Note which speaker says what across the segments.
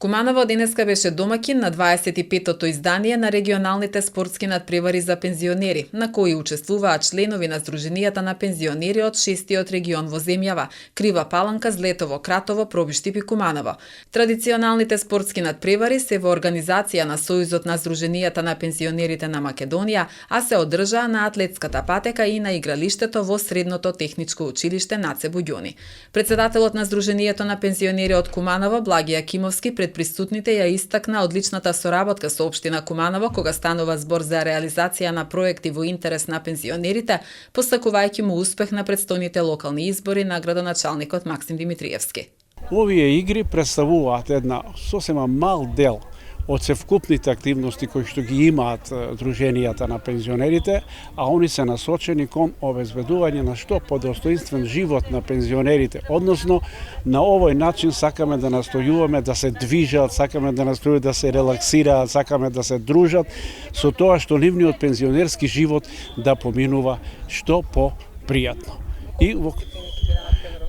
Speaker 1: Куманово денеска беше домаќин на 25-тото издание на регионалните спортски надпревари за пензионери, на кои учествуваат членови на Сдруженијата на пензионери од 6-тиот регион во земјава – Крива Паланка, Злетово, Кратово, Пробиштип и Куманово. Традиционалните спортски надпревари се во организација на Сојузот на Сдруженијата на пензионерите на Македонија, а се одржаа на атлетската патека и на игралиштето во Средното техничко училиште Наце Буѓони. Председателот на Сдруженијето на пензионери од Куманово, Благи Акимовски, пред присутните ја истакна одличната соработка со општина Куманово кога станува збор за реализација на проекти во интерес на пензионерите, постакувајќи му успех на претстојните локални избори на градоначалникот Максим Димитриевски.
Speaker 2: Овие игри представуваат една сосема мал дел од севкупните активности кои што ги имаат Сдруженијата на пензионерите, а они се насочени кон обезбедување на што подостоинствен живот на пензионерите. Односно, на овој начин сакаме да настојуваме да се движат, сакаме да настојуваме да се релаксираат, сакаме да се дружат, со тоа што нивниот пензионерски живот да поминува што попријатно. И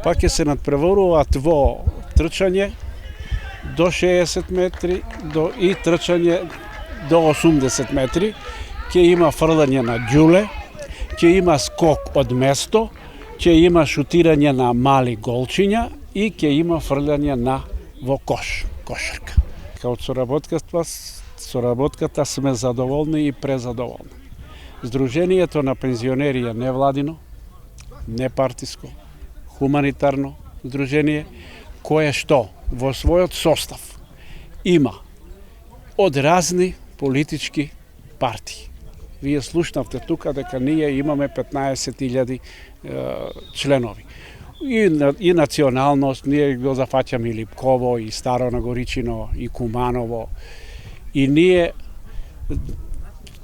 Speaker 2: пак ќе се надпреваруваат во трчање до 60 метри и трчање до 80 метри, ќе има фрлање на ѓуле, ќе има скок од место, ќе има шутирање на мали голчиња и ќе има фрлање на во кошарка. Од соработката сме задоволни и презадоволни. Сдруженијето на пензионери е невладино, непартиско, хуманитарно сдружение, кое што во својот состав има од разни политички партии. Вие слушнавте тука дека ние имаме 15.000 членови. И националност, ние го зафаќаме и Липково, и Старо Нагоричино, и Куманово. И ние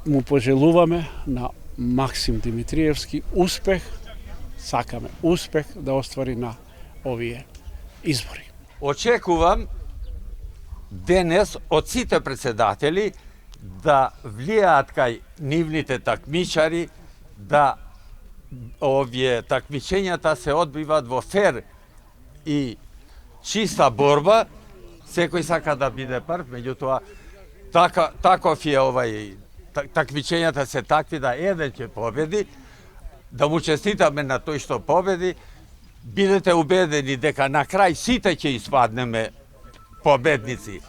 Speaker 2: му пожелуваме на Максим Димитриевски успех, сакаме успех да оствари на овие избори.
Speaker 3: Очекувам денес од сите председатели да влијаат кај нивните такмичари, да овие такмичењата се одбиваат во фер и чиста борба. Секој сака да биде прв, меѓутоа таков е такмичењата се такви да еден ќе победи, да му честитаме на тој што победи. Бидете убедени дека на крај сите ќе испаднеме победници.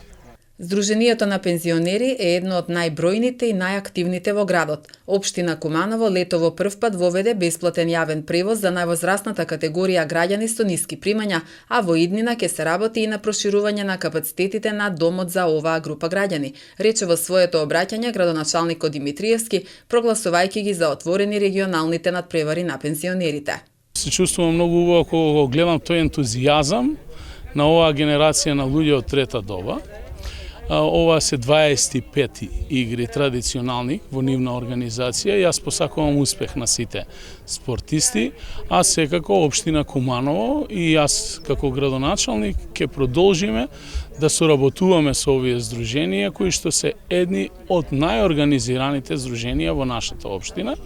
Speaker 1: Сдруженијето на пензионери е едно од најбројните и најактивните во градот. Општина Куманово летово првпат воведе бесплатен јавен превоз за највозрасната категорија граѓани со ниски примања, а во иднина ќе се работи и на проширување на капацитетите на домот за оваа група граѓани, рече во своето обраќање градоначалникот Димитриевски, прогласувајќи ги за отворени регионалните надпревари на пензионерите.
Speaker 4: Се чувствувам многу убаво кога го гледам тој ентузијазам на оваа генерација на луѓе од трета доба. Ова се 25 игри традиционални во нивна организација. Јас посакувам успех на сите спортисти, а секако општина Куманово и јас како градоначалник ќе продолжиме да соработуваме со овие здруженија кои што се едни од најорганизираните здруженија во нашата општина.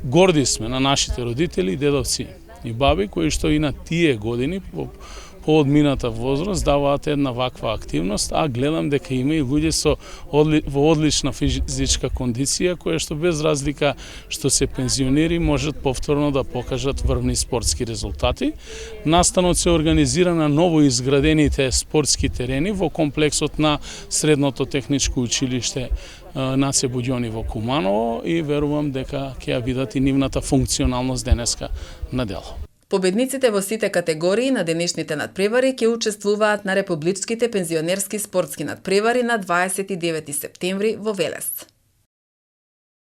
Speaker 4: Горди сме на нашите родители, дедовци и баби кои што и на тие години по одмината возраст даваат една ваква активност, а гледам дека има и луѓе во одлична физичка кондиција кои што без разлика што се пензионери можат повторно да покажат врвни спортски резултати. Настанот се организира на ново изградените спортски терени во комплексот на Средното техничко училиште Наце Буѓони во Куманово и верувам дека ќе ја видат и нивната функционалност денеска на дело.
Speaker 1: Победниците во сите категории на денешните надпревари ќе учествуваат на републичките пензионерски спортски надпревари на 29 септември во Велес.